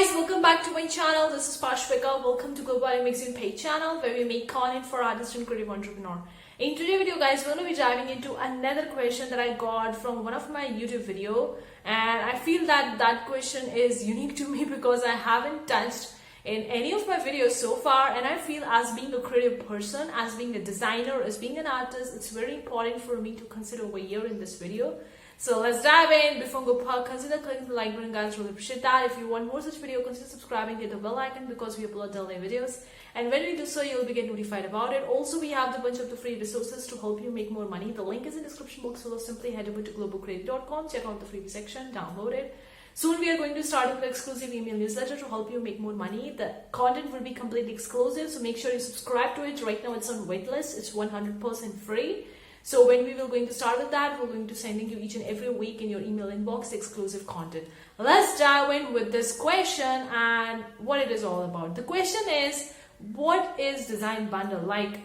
guys, welcome back to my channel. This is Pashvika. Welcome to Globo Arte Magazine page channel where we make content for artists and creative entrepreneur. In today's video guys, we're going to be diving into another question that I got from one of my YouTube video, and I feel that question is unique to me because I haven't touched in any of my videos so far, and I feel as being a creative person, as being a designer, as being an artist, it's very important for me to consider over here in this video. So let's dive in. Before we go, consider clicking the like button, guys. Really appreciate that. If you want more such video, consider subscribing, hit the bell icon because we upload daily videos, and when we do so, you'll be get notified about it. Also, we have a bunch of the free resources to help you make more money. The link is in the description box below. Simply head over to globocreative.com, check out the freebie section, download it. Soon we are going to start with an exclusive email newsletter to help you make more money. The content will be completely exclusive, so make sure you subscribe to it. Right now it's on waitlist. It's 100% free. So when we will going to start with that, we're going to sending you each and every week in your email inbox exclusive content. Let's dive in with this question and what it is all about. The question is, what is design bundle? Like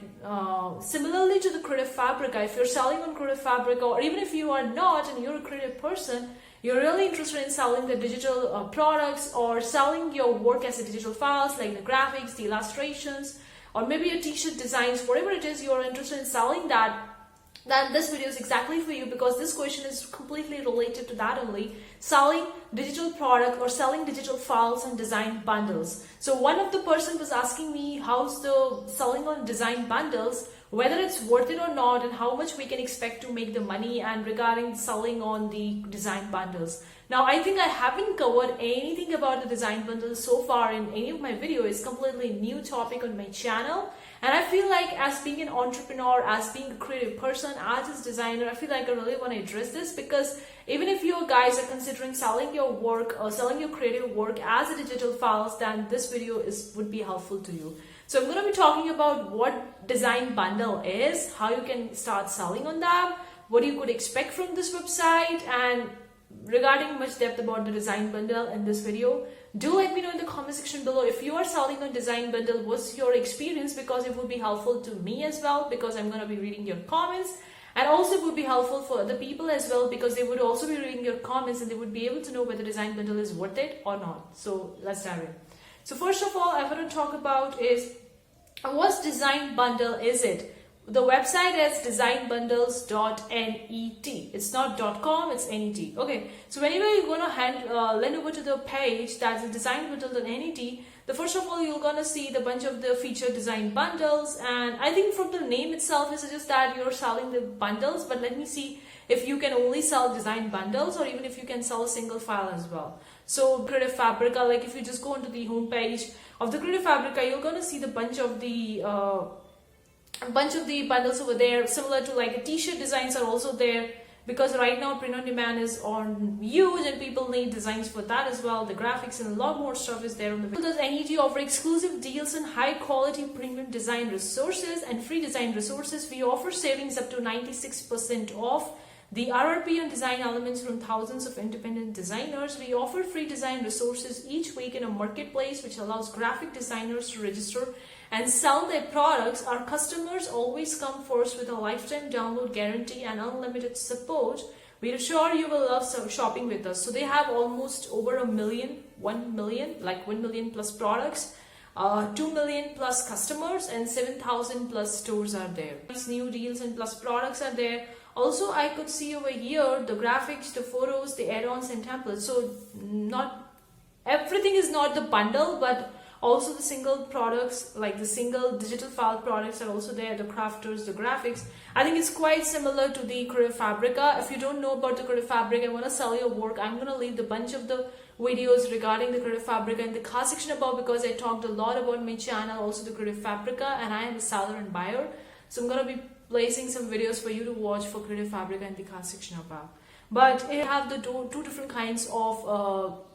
similarly to the Creative Fabrica, if you're selling on Creative Fabrica, or even if you are not and you're a creative person, you're really interested in selling the digital products or selling your work as a digital files like the graphics, the illustrations, or maybe your t-shirt designs, whatever it is you're interested in selling that, then this video is exactly for you, because this question is completely related to that only, selling digital product or selling digital files and design bundles. So one of the person was asking me how's the selling on design bundles, whether it's worth it or not, and how much we can expect to make the money, and regarding selling on the design bundles. Now I think I haven't covered anything about the design bundles so far in any of my videos. It's completely new topic on my channel, and I feel like as being an entrepreneur, as being a creative person, artist, designer, I feel like I really want to address this, because even if you guys are considering selling your work or selling your creative work as a digital files, then this video would be helpful to you. So I'm going to be talking about what design bundle is, how you can start selling on that, what you could expect from this website, and regarding much depth about the design bundle in this video. Do let me know in the comment section below if you are selling on design bundle, what's your experience, because it would be helpful to me as well, because I'm going to be reading your comments, and also it would be helpful for other people as well, because they would also be reading your comments and they would be able to know whether design bundle is worth it or not. So let's dive in. So first of all, I want to talk about is what design bundle is it? The website is designbundles.net. It's not .com, it's .net. Okay, so whenever you're gonna hand over to the page that's designbundle.net, the first of all you're gonna see the bunch of the featured design bundles, and I think from the name itself it suggests that you're selling the bundles, but let me see if you can only sell design bundles or even if you can sell a single file as well. So Creative Fabrica, like if you just go onto the home page of the Creative Fabrica, you're gonna see the bunch of the bundles over there, similar to like a t-shirt designs are also there, because right now print on demand is on huge and people need designs for that as well. The graphics and a lot more stuff is there on the video. Does NET offer exclusive deals and high quality premium design resources and free design resources? We offer savings up to 96% off the RRP on design elements from thousands of independent designers. We offer free design resources each week in a marketplace which allows graphic designers to register and sell their products. Our customers always come first with a lifetime download guarantee and unlimited support. We are sure you will love shopping with us. So they have almost over 1 million plus products, 2 million plus customers, and 7,000 plus stores are there. New deals and plus products are there. Also, I could see over here the graphics, the photos, the add-ons and templates. So not everything is not the bundle, but also the single products, like the single digital file products are also there, the crafters, the graphics. I think it's quite similar to the Creative Fabrica. If you don't know about the Creative Fabrica and want to sell your work, I'm going to leave the bunch of the videos regarding the Creative Fabrica in the card section above, because I talked a lot about my channel, also the Creative Fabrica, and I am a seller and buyer. So I'm going to be placing some videos for you to watch for Creative Fabrica in the card section above. But you have the two different kinds of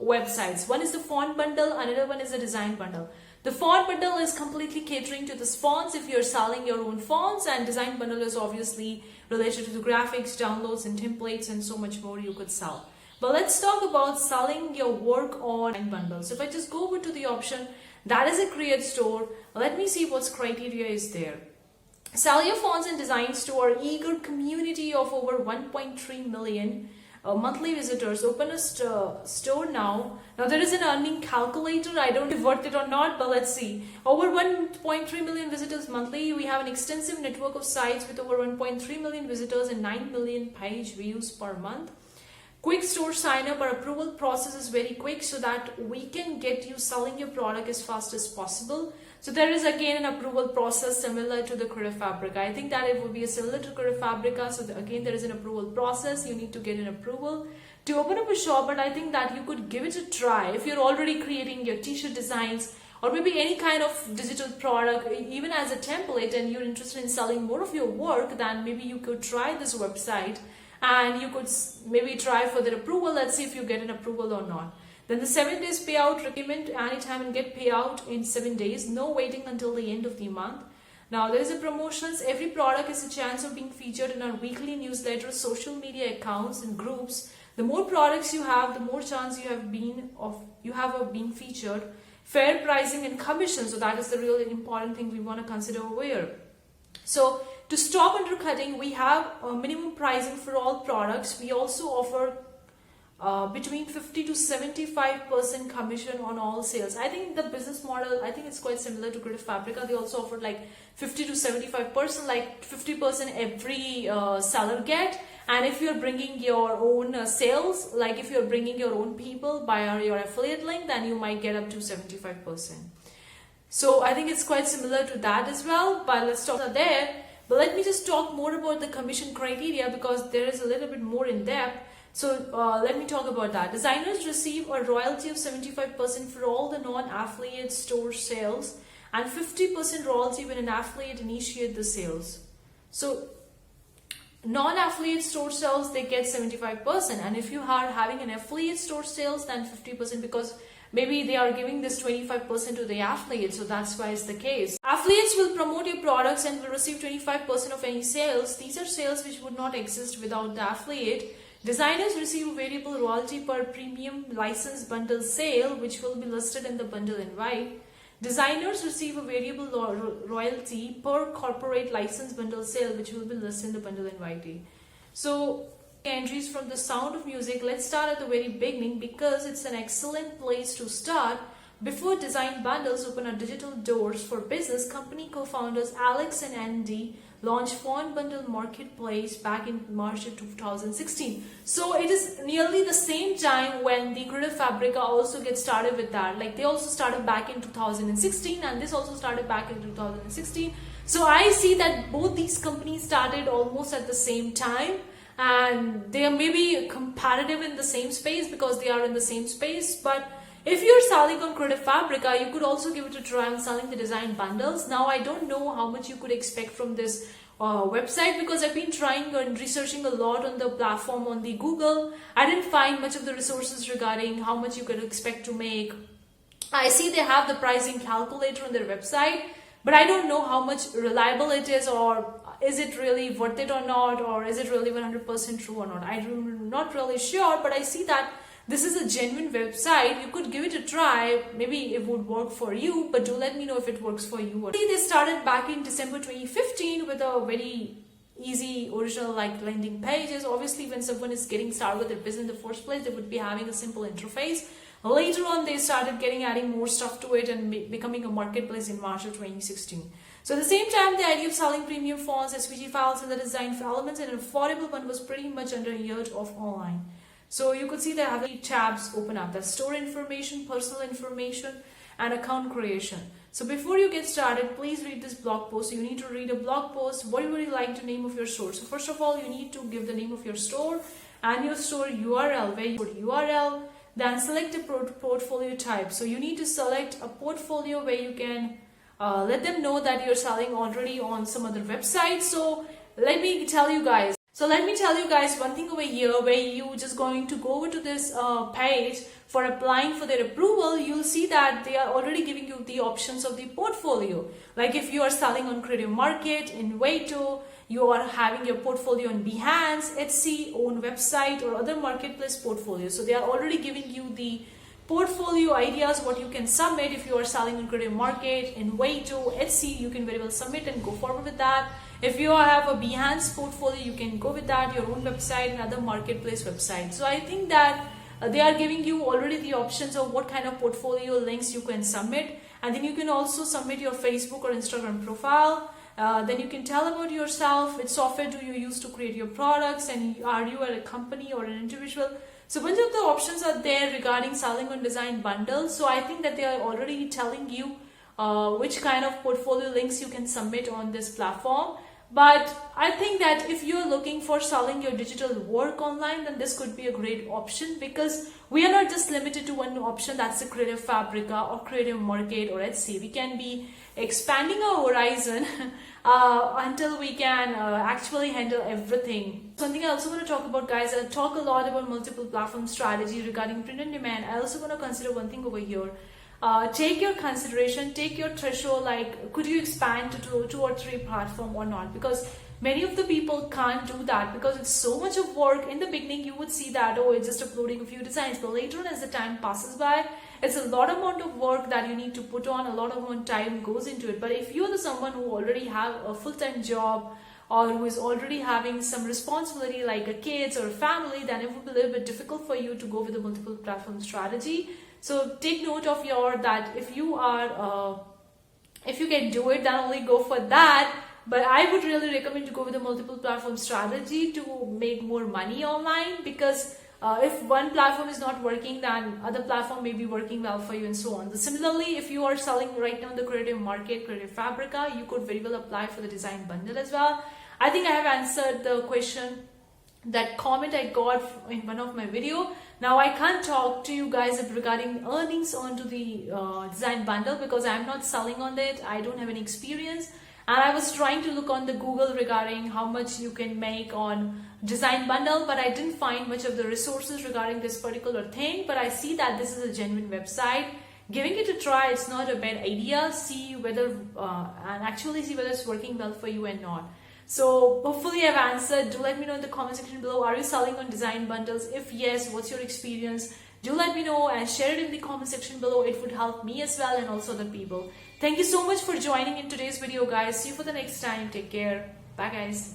websites. One is the font bundle, another one is the design bundle. The font bundle is completely catering to the fonts if you're selling your own fonts, and design bundle is obviously related to the graphics, downloads and templates and so much more you could sell. But let's talk about selling your work on design bundles. So if I just go over to the option that is a create store, let me see what's criteria is there. Sell your fonts and designs to our eager community of over 1.3 million monthly visitors. Open a store now. Now there is an earning calculator. I don't know if worth it or not, but let's see. Over 1.3 million visitors monthly. We have an extensive network of sites with over 1.3 million visitors and 9 million page views per month. Quick store sign up. Our approval process is very quick so that we can get you selling your product as fast as possible. So there is again an approval process similar to the Creative Fabrica. I think that it would be similar to Creative Fabrica. So again, there is an approval process. You need to get an approval to open up a shop, but I think that you could give it a try if you're already creating your t-shirt designs or maybe any kind of digital product, even as a template, and you're interested in selling more of your work. Then maybe you could try this website and you could maybe try for their approval. Let's see if you get an approval or not. Then the 7 days payout requirement, anytime and get payout in 7 days, no waiting until the end of the month. Now there is a promotions. Every product is a chance of being featured in our weekly newsletters, social media accounts and groups. The more products you have, the more chance you have of being featured. Fair pricing and commission. So that is the really important thing we want to consider over here. So to stop undercutting, we have a minimum pricing for all products. We also offer between 50 to 75% commission on all sales. I think the business model, I think it's quite similar to Creative Fabrica. They also offer like 50 to 75%, like 50% every seller get. And if you're bringing your own sales, like if you're bringing your own people by your affiliate link, then you might get up to 75%. So I think it's quite similar to that as well, but let's stop there. But let me just talk more about the commission criteria because there is a little bit more in depth. So let me talk about that. Designers receive a royalty of 75% for all the non-affiliate store sales and 50% royalty when an affiliate initiates the sales. So non-affiliate store sales, they get 75%, and if you are having an affiliate store sales, then 50%, because maybe they are giving this 25% to the affiliate, so that's why it's the case. Affiliates will promote your products and will receive 25% of any sales. These are sales which would not exist without the affiliate. Designers receive a variable royalty per premium license bundle sale, which will be listed in the bundle invite. Designers receive a variable royalty per corporate license bundle sale, which will be listed in the bundle invite. So entries from the Sound of Music. Let's start at the very beginning because it's an excellent place to start. Before design bundles open our digital doors for business, company co-founders Alex and Andy launched Font Bundle Marketplace back in March of 2016. So it is nearly the same time when the Creative Fabrica also gets started with that. Like they also started back in 2016 and this also started back in 2016. So I see that both these companies started almost at the same time. And they are maybe competitive in the same space because they are in the same space. But if you're selling on Creative Fabrica, you could also give it a try on selling the design bundles. Now, I don't know how much you could expect from this website because I've been trying and researching a lot on the platform on the Google. I didn't find much of the resources regarding how much you could expect to make. I see they have the pricing calculator on their website, but I don't know how much reliable it is, or is it really worth it or not, or is it really 100% true or not. I'm not really sure, but I see that this is a genuine website. You could give it a try. Maybe it would work for you, but do let me know if it works for you. They started back in December 2015 with a very easy original like landing pages. Obviously, when someone is getting started with their business in the first place, they would be having a simple interface. Later on, they started adding more stuff to it and becoming a marketplace in March of 2016. So at the same time, the idea of selling premium fonts, SVG files, and the design for elements in an affordable one was pretty much under a year of online. So you could see that other tabs open up. That's store information, personal information, and account creation. So before you get started, please read this blog post. You need to read a blog post. What would you like to name of your store? So first of all, you need to give the name of your store and your store URL, where you put URL. Then select a portfolio type. So you need to select a portfolio where you can let them know that you're selling already on some other website. So let me tell you guys one thing over here, where you just going to go over to this page for applying for their approval. You'll see that they are already giving you the options of the portfolio. Like if you are selling on Creative Market, in Waito, you are having your portfolio on Behance, Etsy, own website, or other marketplace portfolio. So they are already giving you the portfolio ideas, what you can submit if you are selling in Creative Market, in Way to Etsy, you can very well submit and go forward with that. If you have a Behance portfolio, you can go with that, your own website and other marketplace websites. So I think that they are giving you already the options of what kind of portfolio links you can submit, and then you can also submit your Facebook or Instagram profile. Then you can tell about yourself, which software do you use to create your products, and are you a company or an individual. So bunch of the options are there regarding selling on design bundles. So I think that they are already telling you which kind of portfolio links you can submit on this platform. But I think that if you're looking for selling your digital work online, then this could be a great option, because we are not just limited to one option, that's the Creative Fabrica or Creative Market or Etsy. We can be expanding our horizon until we can actually handle everything. Something I also want to talk about, guys, I talk a lot about multiple platform strategy regarding print on demand. I also want to consider one thing over here. Take your consideration, take your threshold, like could you expand to 2 or 3 platform or not, because many of the people can't do that because it's so much of work. In the beginning you would see that, oh, it's just uploading a few designs, but later on as the time passes by, it's a lot amount of work that you need to put on, a lot of time goes into it. But if you're someone who already have a full-time job or who is already having some responsibility like a kids or a family, then it would be a little bit difficult for you to go with a multiple platform strategy. So take note of that if you are, if you can do it, then only go for that. But I would really recommend to go with a multiple platform strategy to make more money online, because if one platform is not working, then other platform may be working well for you and so on. Similarly, if you are selling right now in the Creative Market, Creative Fabrica, you could very well apply for the design bundle as well. I think I have answered the question, that comment I got in one of my video. Now I can't talk to you guys regarding earnings onto the design bundle, because I'm not selling on it. I don't have any experience, and I was trying to look on the Google regarding how much you can make on design bundle, but I didn't find much of the resources regarding this particular thing. But I see that this is a genuine website. Giving it a try, it's not a bad idea. See whether and actually see whether it's working well for you and not. So hopefully I've answered. Do let me know in the comment section below. Are you selling on design bundles? If yes, what's your experience? Do let me know and share it in the comment section below. It would help me as well and also other people. Thank you so much for joining in today's video, guys. See you for the next time. Take care. Bye, guys.